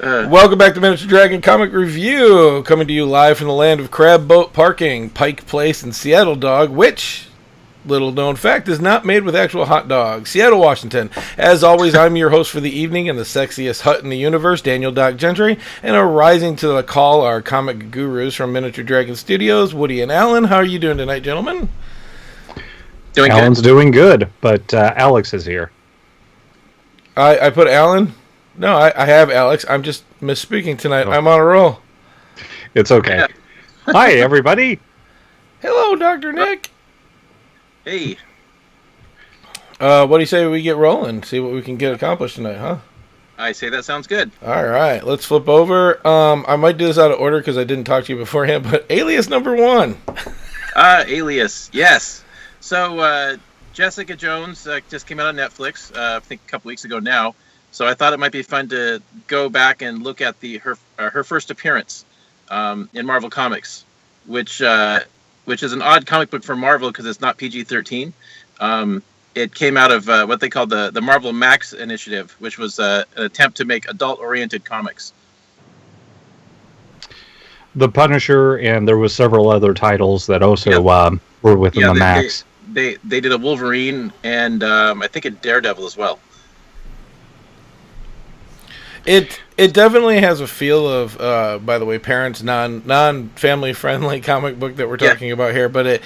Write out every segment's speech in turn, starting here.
Welcome back to Miniature Dragon Comic Review, coming to you live from the land of Crab Boat Parking, Pike Place in Seattle, dog, which, little known fact, is not made with actual hot dogs. Seattle, Washington. As always, I'm your host for the evening and the sexiest hut in the universe, Daniel Doc Gentry, and are rising to the call our comic gurus from Miniature Dragon Studios, Woody and Alan. How are you doing tonight, gentlemen? Alan's doing good, but Alex is here. I put Alan? No, I have Alex. I'm just misspeaking tonight. Oh. I'm on a roll. It's okay. Hi, everybody. Hello, Dr. Nick. Hey. What do you say we get rolling? See what we can get accomplished tonight, huh? I say that sounds good. All right, let's flip over. I might do this out of order because I didn't talk to you beforehand, but Alias number 1. Alias, yes. So, Jessica Jones just came out on Netflix, I think a couple weeks ago now. So I thought it might be fun to go back and look at her first appearance in Marvel Comics, which is an odd comic book for Marvel because it's not PG-13. It came out of what they called the Marvel Max Initiative, which was an attempt to make adult-oriented comics. The Punisher, and there was several other titles that also were within the Max. They did a Wolverine and I think a Daredevil as well. It definitely has a feel of, by the way, parents non-family friendly comic book that we're talking about here, but it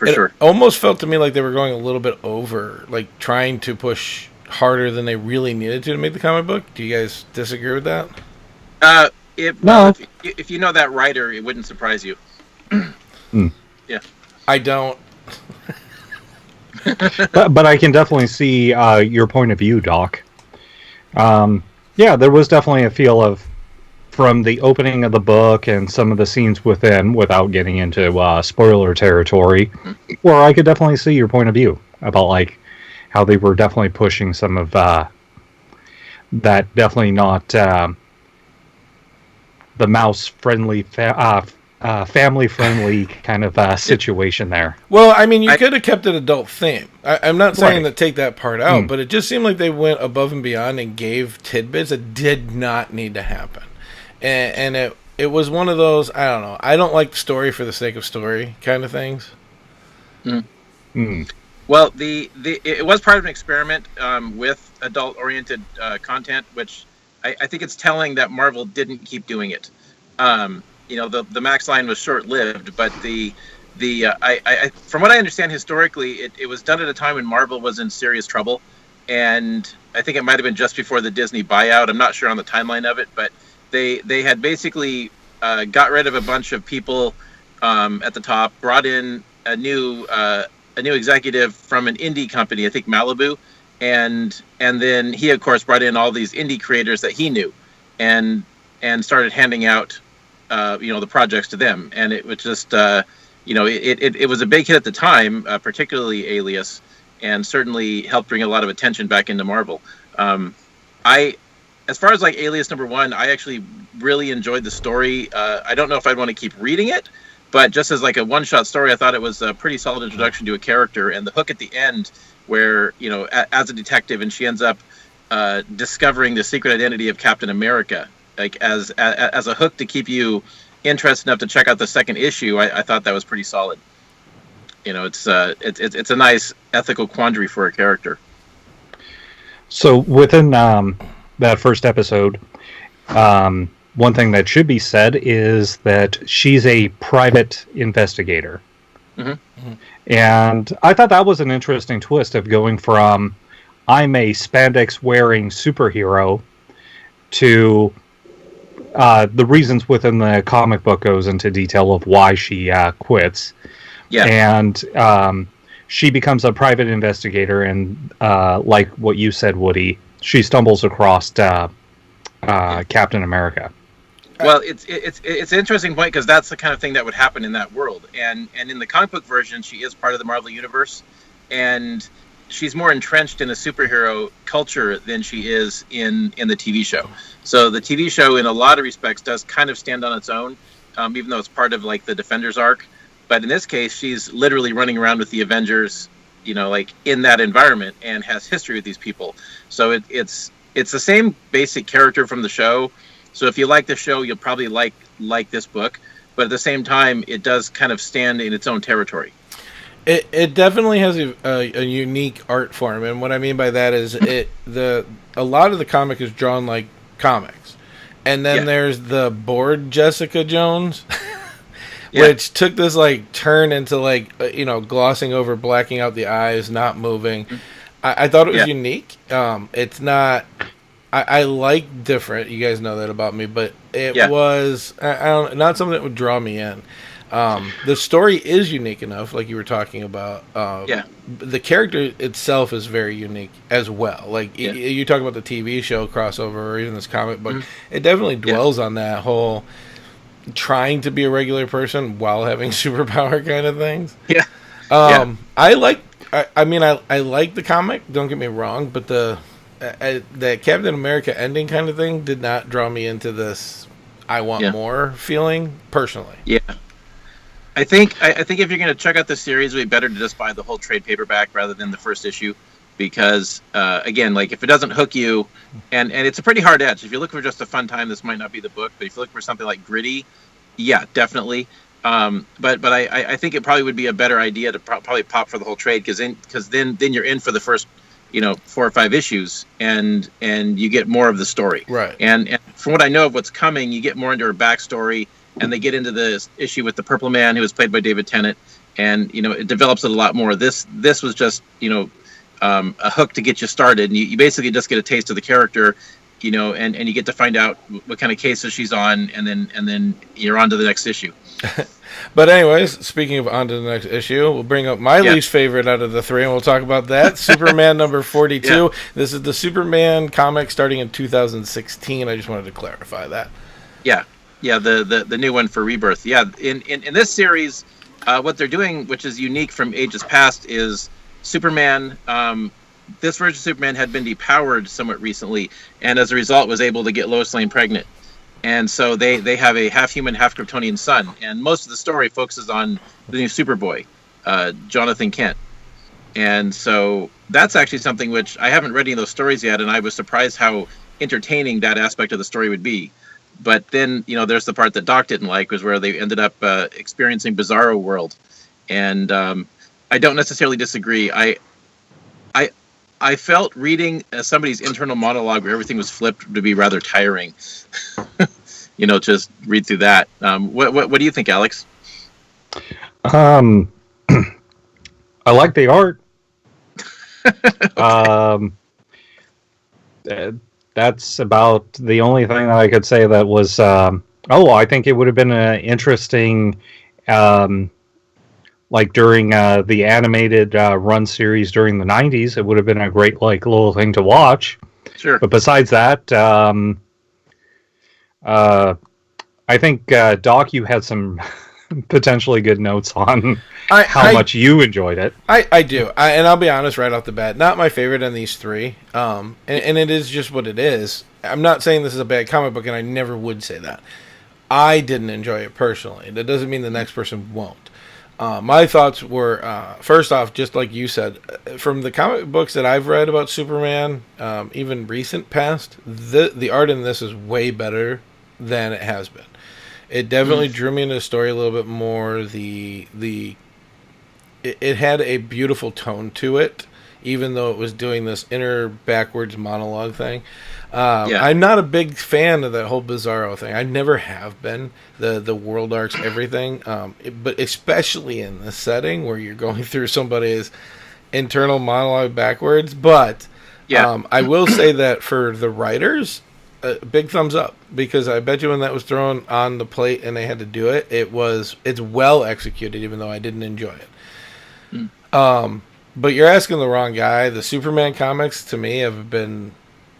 sure. almost felt to me like they were going a little bit over, like trying to push harder than they really needed to make the comic book. Do you guys disagree with that? If you know that writer, it wouldn't surprise you. Yeah, I don't. but I can definitely see your point of view, Doc. Yeah, there was definitely a feel of, from the opening of the book and some of the scenes within, without getting into spoiler territory, where I could definitely see your point of view about like how they were definitely pushing some of that, definitely not the mouse-friendly, family-friendly kind of situation there. Well, I mean, you could have kept it adult theme. I'm not saying that take that part out, but it just seemed like they went above and beyond and gave tidbits that did not need to happen. And it was one of those, I don't know, I don't like story for the sake of story kind of things. Well, it was part of an experiment with adult-oriented content, which I think it's telling that Marvel didn't keep doing it. The Max line was short-lived, but I from what I understand historically, it was done at a time when Marvel was in serious trouble, and I think it might have been just before the Disney buyout. I'm not sure on the timeline of it, but they had basically got rid of a bunch of people at the top, brought in a new executive from an indie company, I think Malibu, and then he of course brought in all these indie creators that he knew, and started handing out the projects to them, and it was just it was a big hit at the time, particularly Alias, and certainly helped bring a lot of attention back into Marvel. As far as like Alias number 1, I actually really enjoyed the story. I don't know if I'd want to keep reading it, but just as like a one-shot story, I thought it was a pretty solid introduction to a character, and the hook at the end where as a detective and she ends up discovering the secret identity of Captain America, like as a hook to keep you interested enough to check out the second issue. I thought that was pretty solid. It's a nice ethical quandary for a character. So within that first episode, one thing that should be said is that she's a private investigator. And I thought that was an interesting twist of going from I'm a spandex-wearing superhero to the reasons within the comic book goes into detail of why she quits. Yeah. And she becomes a private investigator, and like what you said, Woody, she stumbles across Captain America. Well, it's an interesting point because that's the kind of thing that would happen in that world, and in the comic book version, she is part of the Marvel universe, and she's more entrenched in a superhero culture than she is in the TV show. So the TV show, in a lot of respects, does kind of stand on its own, even though it's part of like the Defenders arc. But in this case, she's literally running around with the Avengers, like in that environment, and has history with these people. So it's it's the same basic character from the show. So if you like the show, you'll probably like this book. But at the same time, it does kind of stand in its own territory. It definitely has a unique art form, and what I mean by that is a lot of the comic is drawn like comics, and then there's the board Jessica Jones, which took this like turn into like glossing over, blacking out the eyes, not moving. I thought it was unique. It's not. I like different. You guys know that about me, but it was not something that would draw me in. The story is unique enough, like you were talking about. The character itself is very unique as well. Like you talk about the TV show crossover or even this comic book, it definitely dwells on that whole trying to be a regular person while having superpower kind of things. I like the comic. Don't get me wrong, but the Captain America ending kind of thing did not draw me into this. I want more feeling personally. I think if you're going to check out the series, it would be better to just buy the whole trade paperback rather than the first issue, because again, like if it doesn't hook you, and it's a pretty hard edge. If you're looking for just a fun time, this might not be the book. But if you're looking for something like gritty, definitely. But I think it probably would be a better idea to probably pop for the whole trade, because then you're in for the first 4 or 5 issues, and you get more of the story. Right. And from what I know of what's coming, you get more into her backstory. And they get into this issue with the Purple Man, who was played by David Tennant, and it develops it a lot more. This was just a hook to get you started, and you basically just get a taste of the character, and you get to find out what kind of cases she's on, and then you're on to the next issue. But anyways, speaking of on to the next issue, we'll bring up my least favorite out of the 3, and we'll talk about that. Superman number 42. Yeah. This is the Superman comic starting in 2016. I just wanted to clarify that. Yeah, the new one for Rebirth. Yeah, in this series, what they're doing, which is unique from ages past, is Superman. This version of Superman had been depowered somewhat recently, and as a result, was able to get Lois Lane pregnant. And so they have a half human, half Kryptonian son, and most of the story focuses on the new Superboy, Jonathan Kent. And so that's actually something which I haven't read any of those stories yet, and I was surprised how entertaining that aspect of the story would be. But then, there's the part that Doc didn't like, was where they ended up experiencing Bizarro World. And I don't necessarily disagree. I felt reading somebody's internal monologue where everything was flipped to be rather tiring. Just read through that. What do you think, Alex? I like the art. That's about the only thing that I could say that was. I think it would have been an interesting, like during the animated run series during the '90s. It would have been a great little thing to watch. Sure. But besides that, I think Doc, you had some potentially good notes on how much you enjoyed it. I do, and I'll be honest right off the bat, not my favorite in these 3, and it is just what it is. I'm not saying this is a bad comic book, and I never would say that. I didn't enjoy it personally. That doesn't mean the next person won't. My thoughts were, first off, just like you said, from the comic books that I've read about Superman, even recent past, the art in this is way better than it has been. It definitely drew me into the story a little bit more. It had a beautiful tone to it, even though it was doing this inner backwards monologue thing. I'm not a big fan of that whole Bizarro thing. I never have been. The world arcs, everything. But especially in this setting where you're going through somebody's internal monologue backwards. But I will say that for the writers, big thumbs up, because I bet you when that was thrown on the plate and they had to do it, it's well executed, even though I didn't enjoy it. But you're asking the wrong guy. The Superman comics to me have been,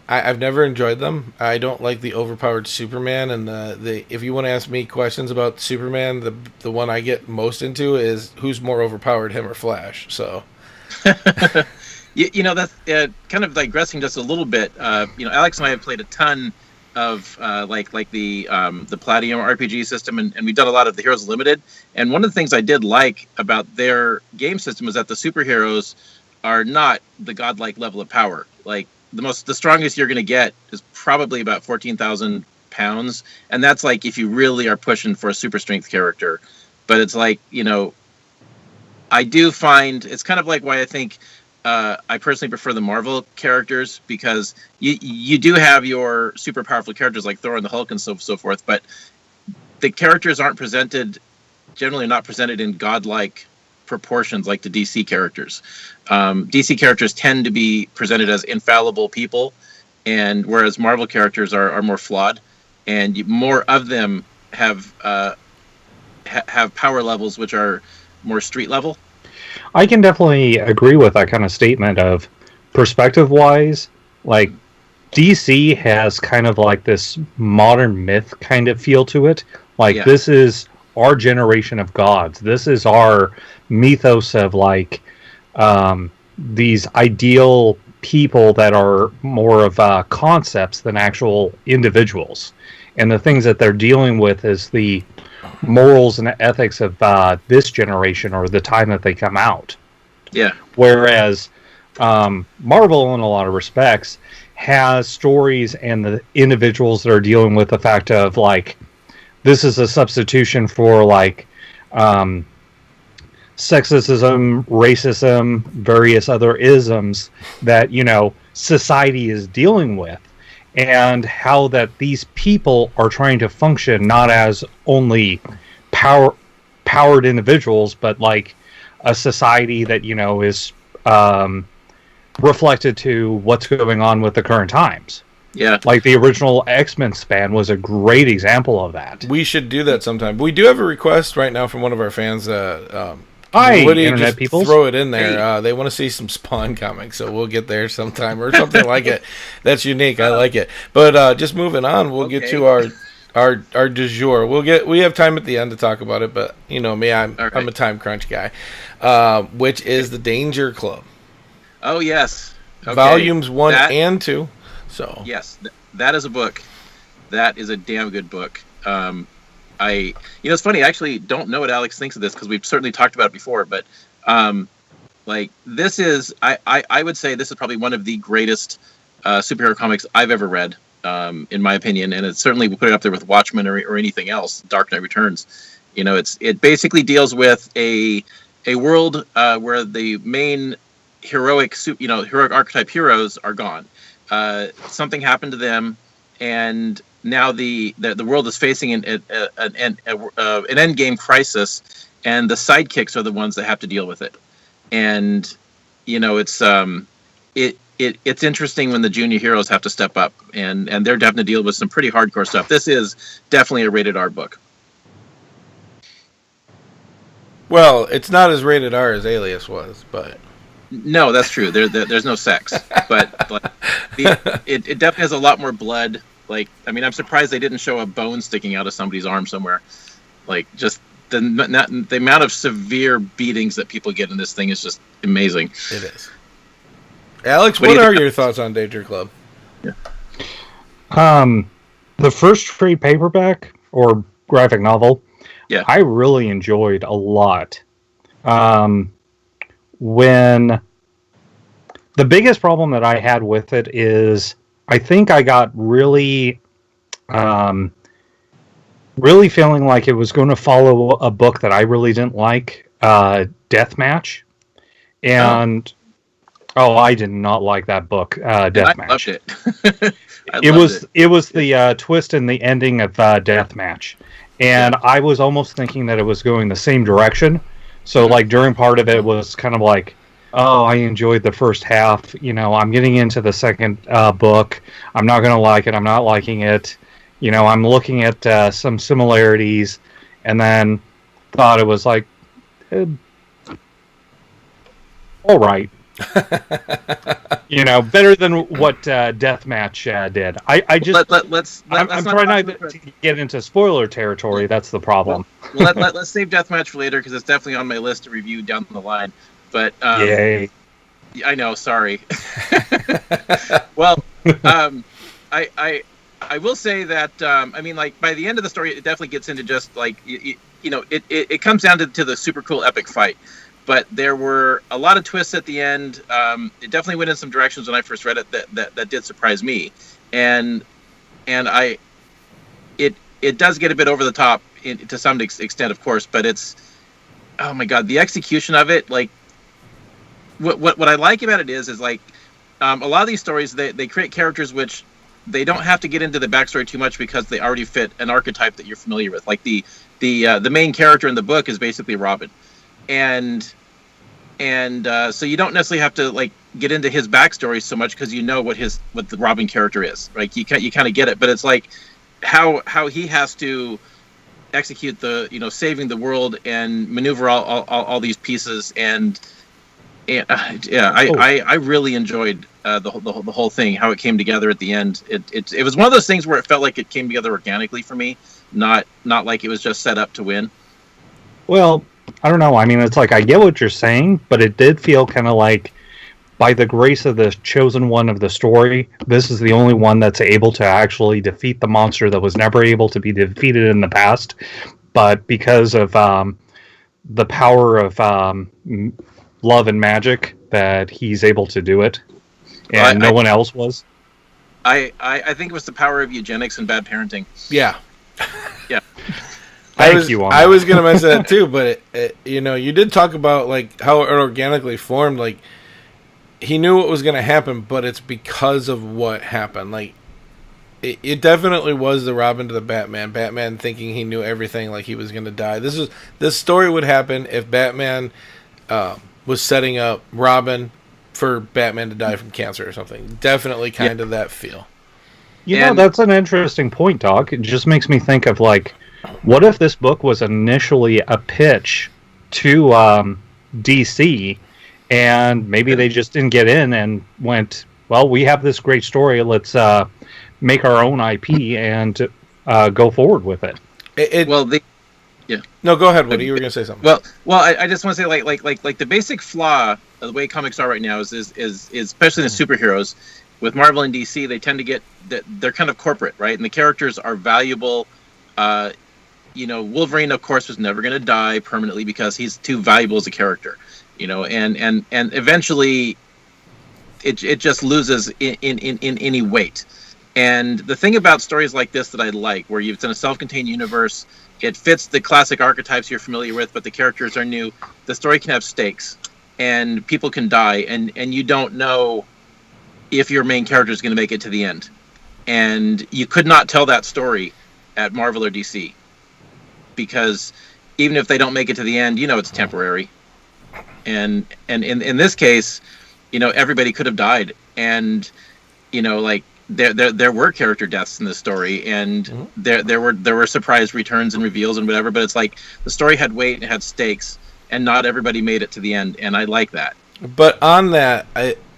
I've never enjoyed them. I don't like the overpowered Superman, and the if you want to ask me questions about Superman, the one I get most into is who's more overpowered, him or Flash. So that's kind of digressing just a little bit. Alex and I have played a ton of like the Palladium RPG system, and we've done a lot of the Heroes Limited. And one of the things I did like about their game system is that the superheroes are not the godlike level of power. Like the strongest you're going to get is probably about 14,000 pounds, and that's like if you really are pushing for a super strength character. But it's like, I do find it's kind of like why I think I personally prefer the Marvel characters, because you do have your super powerful characters like Thor and the Hulk and so forth, but the characters aren't generally not presented in godlike proportions like the DC characters. DC characters tend to be presented as infallible people, and whereas Marvel characters are more flawed, and more of them have power levels which are more street level. I can definitely agree with that kind of statement of perspective-wise. Like, DC has kind of like this modern myth kind of feel to it. Like, This is our generation of gods. This is our mythos of, like, these ideal people that are more of concepts than actual individuals. And the things that they're dealing with is the morals and ethics of this generation or the time that they come out. Yeah. Whereas Marvel, in a lot of respects, has stories and the individuals that are dealing with the fact of, like, this is a substitution for, like, sexism, racism, various other isms that, society is dealing with. And how that these people are trying to function not as only powered individuals, but like a society that, is reflected to what's going on with the current times. Yeah. Like the original X-Men span was a great example of that. We should do that sometime. We do have a request right now from one of our fans. Hi, Woody, Internet just peoples. throw it in there. They want to see some Spawn comics, so we'll get there sometime or something like it. That's unique. I like it. But just moving on, we'll get to our du jour. We have time at the end to talk about it, but you know me, I'm a time crunch guy. Which is the Danger Club. Oh yes, okay. Volumes 1 and 2. So yes, that is a book. That is a damn good book. It's funny. I actually don't know what Alex thinks of this because we've certainly talked about it before. But like this is, I would say this is probably one of the greatest superhero comics I've ever read, in my opinion. And it certainly would put it up there with Watchmen or anything else. Dark Knight Returns. It basically deals with a world where the main heroic archetype heroes are gone. Something happened to them, and now the world is facing an endgame crisis, and the sidekicks are the ones that have to deal with it. And it's interesting when the junior heroes have to step up, and they're having to deal with some pretty hardcore stuff. This is definitely a rated R book. Well, it's not as rated R as Alias was, but no, that's true. There's no sex, but like, it definitely has a lot more blood. Like, I mean, I'm surprised they didn't show a bone sticking out of somebody's arm somewhere. Like, just the amount of severe beatings that people get in this thing is just amazing. It is. Alex, what are your thoughts on Danger Club? Yeah. The first trade paperback or graphic novel, yeah, I really enjoyed a lot. When the biggest problem that I had with it is I think I got really feeling like it was going to follow a book that I really didn't like, Deathmatch. And I did not like that book, Deathmatch. I loved it. It was the twist in the ending of Deathmatch. And I was almost thinking that it was going the same direction. So, like, during part of it was kind of like, oh, I enjoyed the first half. I'm getting into the second book. I'm not going to like it. I'm not liking it. I'm looking at some similarities. And then thought it was like, all right. Better than what Deathmatch did. I just I'm trying not to get into spoiler territory. That's the problem. Well, let's save Deathmatch for later because it's definitely on my list to review down the line. But yay! I know. Sorry. Well, I will say that I mean, like, by the end of the story, it definitely gets into just like it comes down to the super cool epic fight. but there were a lot of twists at the end. It definitely went in some directions when I first read it that did surprise me, and it does get a bit over the top to some extent, of course, but it's, oh my god, the execution of it, like what I like about it is like a lot of these stories they create characters which they don't have to get into the backstory too much because they already fit an archetype that you're familiar with. Like the main character in the book is basically Robin, and so you don't necessarily have to like get into his backstory so much because you know what the Robin character is. Like you kind of get it, but it's like how he has to execute the saving the world and maneuver all these pieces I really enjoyed the whole thing, how it came together at the end. It was one of those things where it felt like it came together organically for me, not like it was just set up to win. Well, I don't know. I mean, it's like I get what you're saying, but it did feel kind of like, by the grace of the chosen one of the story, this is the only one that's able to actually defeat the monster that was never able to be defeated in the past. But because of the power of love and magic, that he's able to do it, and no one else was. I think it was the power of eugenics and bad parenting. Yeah. Yeah. I was going to mention that too, but you did talk about like how it organically formed. Like he knew what was going to happen, but it's because of what happened. Like it definitely was the Robin to the Batman thinking he knew everything, like he was going to die. This story would happen if Batman was setting up Robin for Batman to die from cancer or something. Definitely kind of that feel. That's an interesting point, Doc. It just makes me think of like, what if this book was initially a pitch to DC, and maybe they just didn't get in and went, well, we have this great story, let's make our own IP and go forward with it. Yeah. No, go ahead, Woody. You were going to say something. Well, I just want to say, like the basic flaw of the way comics are right now is especially the superheroes with Marvel and DC. They tend to get they're kind of corporate, right? And the characters are valuable. Wolverine, of course, was never going to die permanently because he's too valuable as a character. And eventually, it just loses in any weight. And the thing about stories like this that I like, where it's in a self-contained universe. It fits the classic archetypes you're familiar with, but the characters are new. The story can have stakes, and people can die, and you don't know if your main character is going to make it to the end. And you could not tell that story at Marvel or DC, because even if they don't make it to the end, it's temporary. And in this case, everybody could have died, and like. There were character deaths in this story, and there were surprise returns and reveals and whatever. But it's like the story had weight and it had stakes, and not everybody made it to the end, and I like that. But on that,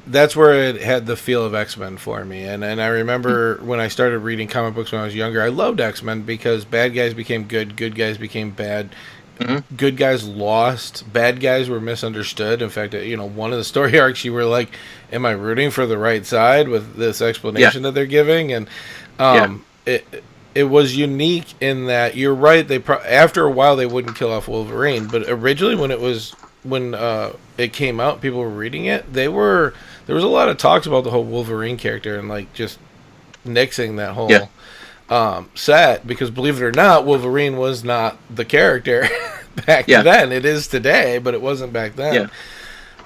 that's where it had the feel of X-Men for me. And I remember when I started reading comic books when I was younger, I loved X-Men because bad guys became good guys became bad. Mm-hmm. Good guys lost, bad guys were misunderstood. In fact, one of the story arcs, you were like, am I rooting for the right side with this explanation that they're giving? And it was unique in that, you're right, after a while they wouldn't kill off Wolverine, but originally when it came out, people were reading it, there was a lot of talks about the whole Wolverine character and like just nixing that whole set, because believe it or not, Wolverine was not the character back then. It is today, but it wasn't back then.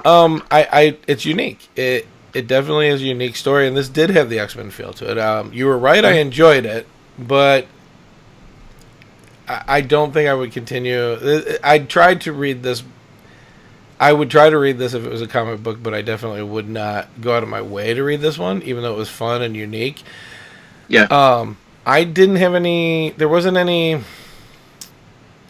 It's unique. It definitely is a unique story, and this did have the X-Men feel to it. You were right, I enjoyed it, but I don't think I would continue. I tried to read this. I would try to read this if it was a comic book, but I definitely would not go out of my way to read this one, even though it was fun and unique. I didn't have any. There wasn't any.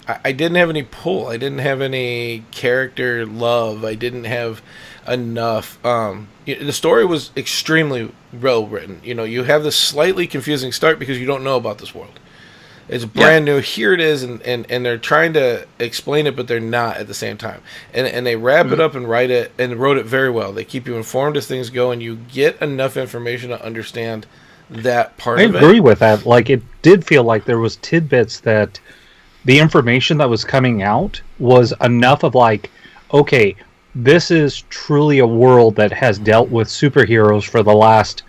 I didn't have any pull. I didn't have any character love. I didn't have enough. The story was extremely well written. You have this slightly confusing start because you don't know about this world. It's brand new. Here it is, and they're trying to explain it, but they're not at the same time. And they wrap it up and wrote it very well. They keep you informed as things go, and you get enough information to understand that part of it. I agree with that. Like, it did feel like there was tidbits that the information that was coming out was enough of like, okay, this is truly a world that has dealt with superheroes for the last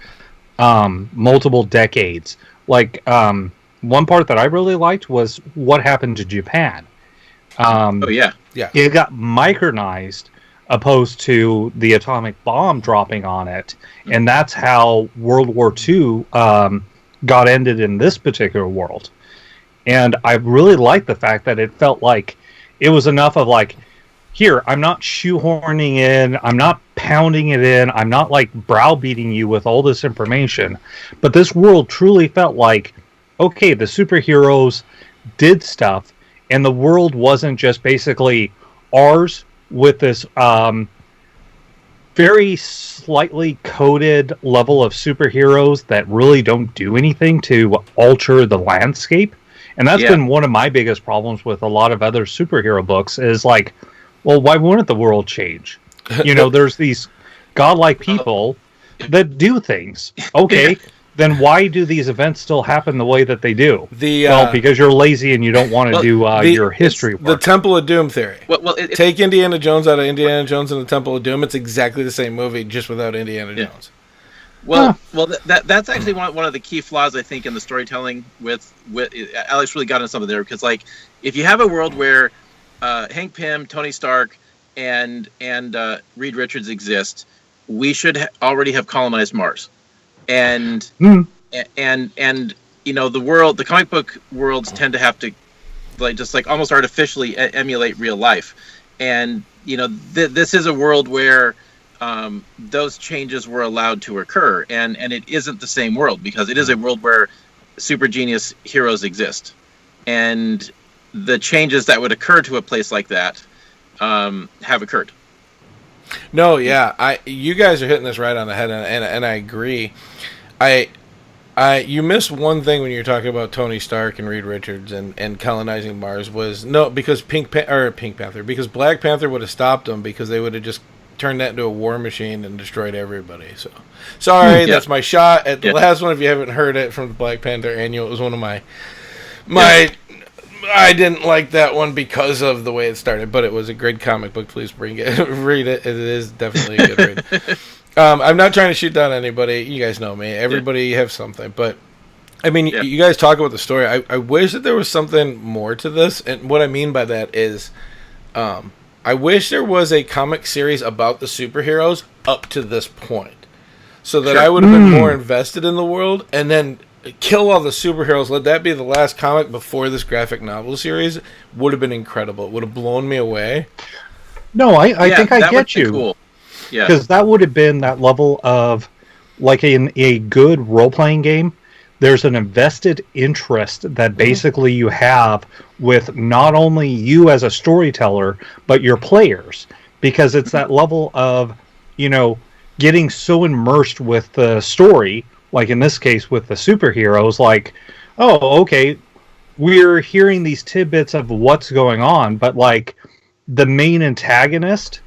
multiple decades. Like, one part that I really liked was what happened to Japan. Oh yeah. It got micronized opposed to the atomic bomb dropping on it. And that's how World War II got ended in this particular world. And I really liked the fact that it felt like it was enough of like, here, I'm not shoehorning in, I'm not pounding it in, I'm not like browbeating you with all this information. But this world truly felt like, okay, the superheroes did stuff, and the world wasn't just basically ours with this very slightly coded level of superheroes that really don't do anything to alter the landscape. And that's been one of my biggest problems with a lot of other superhero books is like, well, why wouldn't the world change? You know, there's these godlike people that do things. Okay, then why do these events still happen the way that they do? Well, because you're lazy and you don't want to do your history work. The Temple of Doom theory. Well, take Indiana Jones out of Indiana Jones and the Temple of Doom. It's exactly the same movie, just without Indiana Jones. Well, that's actually one of the key flaws I think in the storytelling. With Alex really got into something there because, like, if you have a world where Hank Pym, Tony Stark, and Reed Richards exist, we should already have colonized Mars, and you know the comic book worlds tend to have to like almost artificially emulate real life, and you know this is a world where those changes were allowed to occur, and it isn't the same world because it is a world where super genius heroes exist, and the changes that would occur to a place like that have occurred. No, yeah, you guys are hitting this right on the head, and I agree. You missed one thing when you're talking about Tony Stark and Reed Richards and colonizing Mars was because because Black Panther would have stopped them because they would have just turned that into a war machine and destroyed everybody. So sorry, that's my shot at the last one. If you haven't heard it from the Black Panther annual, it was one of my. I didn't like that one because of the way it started, but it was a great comic book. Please read it. It is definitely a good read. I'm not trying to shoot down anybody. You guys know me. Everybody have something. But, I mean, you guys talk about the story. I wish that there was something more to this. And what I mean by that is I wish there was a comic series about the superheroes up to this point. So that I would have been more invested in the world. And then kill all the superheroes. Let that be the last comic before this graphic novel series. Would have been incredible. It would have blown me away. No, I think I get you. Cool. Yeah, because that would have been that level of, like in a good role-playing game, there's an invested interest that basically you have with not only you as a storyteller, but your players. Because it's that level of, you know, getting so immersed with the story, like in this case with the superheroes, like, oh, okay, we're hearing these tidbits of what's going on, but like the main antagonist,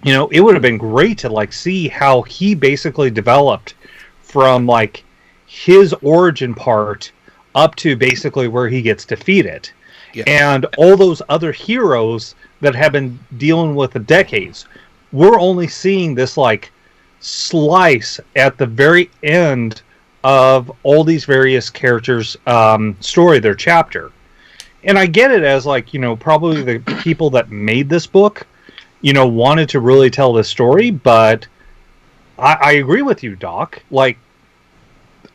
you know, it would have been great to like see how he basically developed from like his origin part up to basically where he gets defeated. Yeah. And all those other heroes that have been dealing with the decades, we're only seeing this like slice at the very end of all these various characters' story, their chapter. And I get it as like, you know, probably the people that made this book, you know, wanted to really tell this story, but I agree with you, Doc. Like,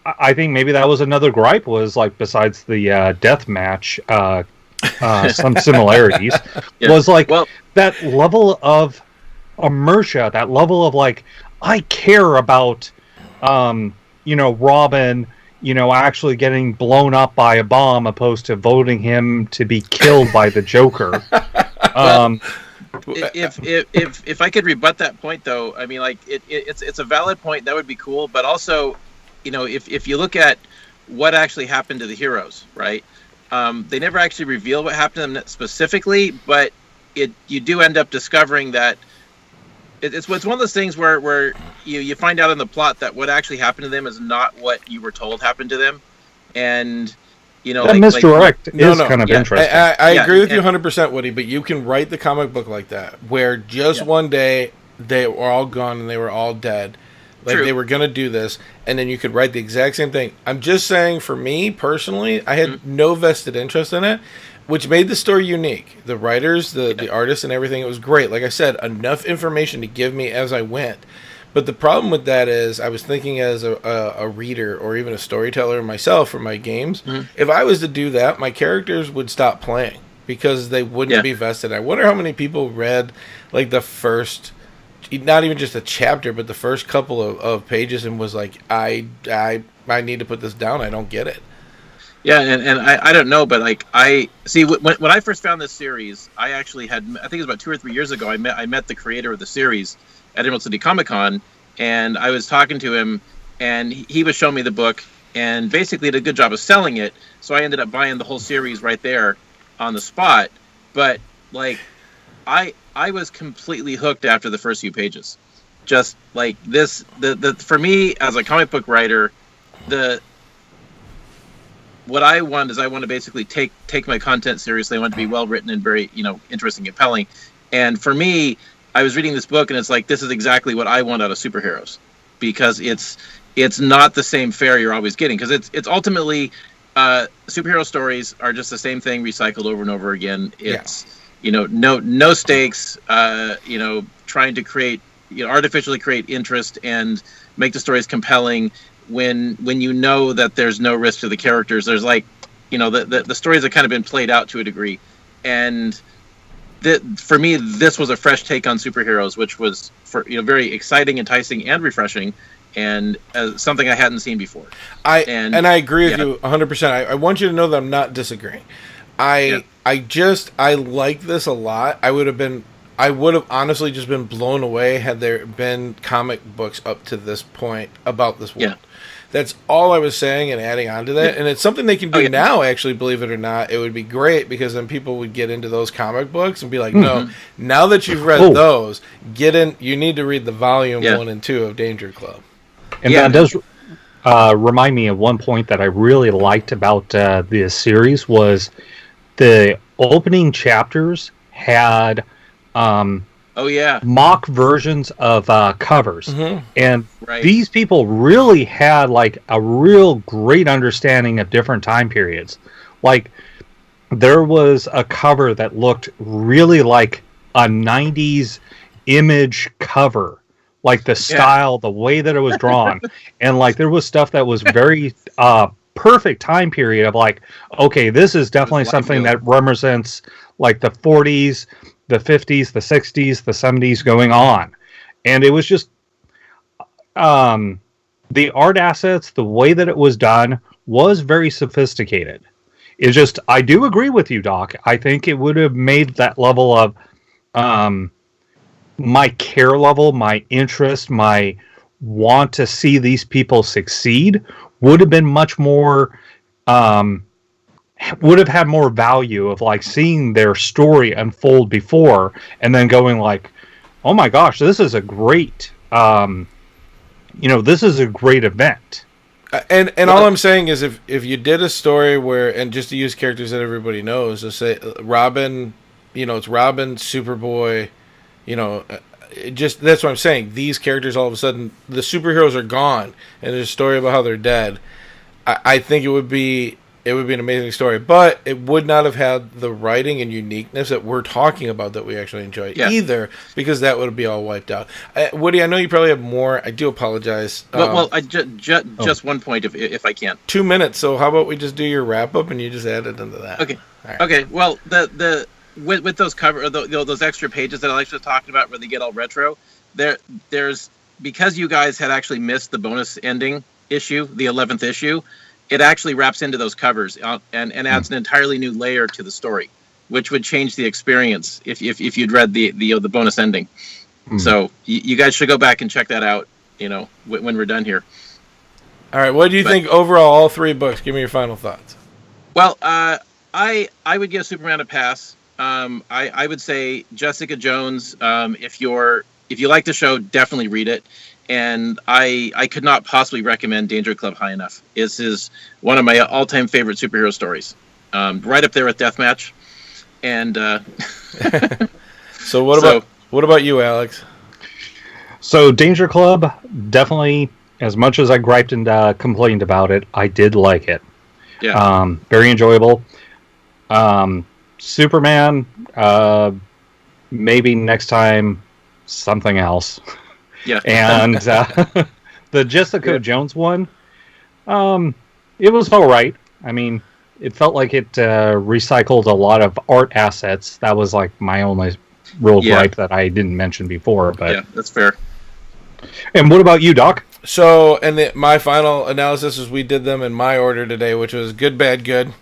I think maybe that was another gripe was like, besides the death match, some similarities, was like that level of inertia, that level of like, I care about, you know, Robin, you know, actually getting blown up by a bomb opposed to voting him to be killed by the Joker. If I could rebut that point, though, I mean, like it's a valid point. That would be cool. But also, you know, if you look at what actually happened to the heroes, right? They never actually reveal what happened to them specifically, but you do end up discovering that it's one of those things where you find out in the plot that what actually happened to them is not what you were told happened to them, and That misdirect is No. kind of Yeah. interesting. I Yeah, agree with you and- 100%, Woody, but you can write the comic book like that, where just one day they were all gone and they were all dead. Like, True. they were going to do this, and then you could write the exact same thing. I'm just saying, for me, personally, I had no vested interest in it, which made the story unique. The writers, the artists, and everything, it was great. Like I said, enough information to give me as I went. But the problem with that is, I was thinking as a reader or even a storyteller myself for my games, if I was to do that, my characters would stop playing because they wouldn't be vested. I wonder how many people read like the first, not even just a chapter, but the first couple of pages and was like, I need to put this down. I don't get it. Yeah, and I don't know, but like I see when I first found this series, I actually had, I think it was about 2 or 3 years ago. I met the creator of the series at Emerald City Comic Con, and I was talking to him, and he was showing me the book, and basically did a good job of selling it. So I ended up buying the whole series right there on the spot. But like, I was completely hooked after the first few pages. Just like this, the for me as a comic book writer, what I want is I want to basically take my content seriously. I want it to be well written and very, interesting, compelling. And for me, I was reading this book and it's like, this is exactly what I want out of superheroes, because it's not the same fare you're always getting, because it's ultimately superhero stories are just the same thing recycled over and over again. It's no stakes, trying to create, artificially create interest and make the stories compelling when you know that there's no risk to the characters. There's like, the stories have kind of been played out to a degree, and for me, this was a fresh take on superheroes, which was very exciting, enticing, and refreshing, and something I hadn't seen before. I agree with you 100%. I want you to know that I'm not disagreeing. I like this a lot. I would have honestly just been blown away had there been comic books up to this point about this world. Yeah. That's all I was saying and adding on to that. And it's something they can do now, actually, believe it or not. It would be great, because then people would get into those comic books and be like, no, now that you've read those, get in. You need to read the volume 1 and 2 of Danger Club. And that does remind me of one point that I really liked about this series was the opening chapters had mock versions of covers, and these people really had like a real great understanding of different time periods. Like, there was a cover that looked really like a 90s image cover, like the style, the way that it was drawn, and like there was stuff that was very perfect time period of like, okay, this is definitely something that represents like the 40s, the 50s, the 60s, the 70s going on. And it was just the art assets, the way that it was done was very sophisticated. It's just, I do agree with you, Doc. I think it would have made that level of my care level, my interest, my want to see these people succeed would have been much more would have had more value of like seeing their story unfold before and then going like, oh my gosh, this is a great this is a great event. And all I'm saying is if you did a story where, and just to use characters that everybody knows, let's say Robin, it's Robin, Superboy, just that's what I'm saying. These characters, all of a sudden, the superheroes are gone, and there's a story about how they're dead. I think it would be an amazing story, but it would not have had the writing and uniqueness that we're talking about that we actually enjoy either, because that would be all wiped out. Woody, I know you probably have more. I do apologize. Just one point, if I can. 2 minutes. So how about we just do your wrap up and you just add it into that? Okay. Right. Okay. Well, with those those extra pages that Alex was talking about, where they get all retro, there's because you guys had actually missed the bonus ending issue, the 11th issue. It actually wraps into those covers and adds an entirely new layer to the story, which would change the experience if you'd read the bonus ending. So you guys should go back and check that out. When we're done here. All right. What do you think overall? All 3 books. Give me your final thoughts. Well, I would give Superman a pass. I would say Jessica Jones. If you like the show, definitely read it. and I could not possibly recommend Danger Club high enough. This is one of my all-time favorite superhero stories, right up there with Deathmatch. And so what about you, Alex? So Danger Club, definitely, as much as I griped and complained about it, I did like it. Yeah. Very enjoyable. Superman, maybe next time something else. Yeah. And the Jessica Jones one, it was all right. I mean, it felt like it recycled a lot of art assets. That was like my only real gripe that I didn't mention before. But yeah, that's fair. And what about you, Doc? So, and my final analysis is we did them in my order today, which was good, bad, good.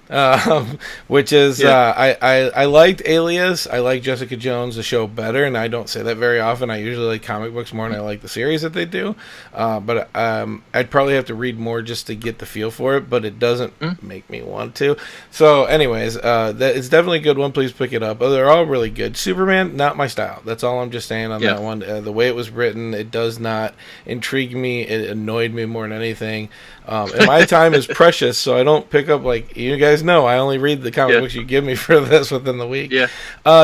Which is I liked Alias. I like Jessica Jones, the show, better, and I don't say that very often. I usually like comic books more, and I like the series that they do. But I'd probably have to read more just to get the feel for it. But it doesn't make me want to. So, anyways, it's definitely a good one. Please pick it up. They're all really good. Superman, not my style. That's all I'm just saying on that one. The way it was written, it does not intrigue me. It annoyed me more than anything. And my time is precious, so I don't pick up, like, you guys know, I only read the comic books you give me for this within the week.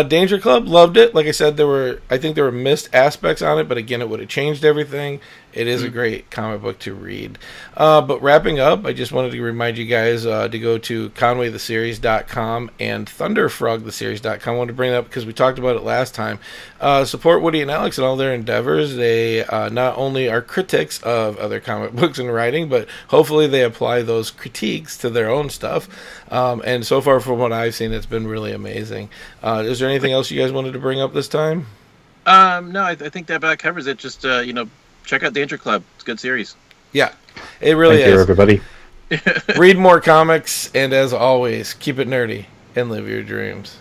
Danger Club, loved it. Like I said, I think there were missed aspects on it, but again, it would have changed everything. It is a great comic book to read. But wrapping up, I just wanted to remind you guys to go to ConwayTheSeries.com and ThunderFrogTheSeries.com. I wanted to bring it up because we talked about it last time. Support Woody and Alex and all their endeavors. They not only are critics of other comic books and writing, but hopefully they apply those critiques to their own stuff. And so far, from what I've seen, it's been really amazing. Is there anything else you guys wanted to bring up this time? No, I think that about covers it. Just, check out Danger Club. It's a good series. Yeah, it really is. Thank you, everybody. Read more comics, and as always, keep it nerdy and live your dreams.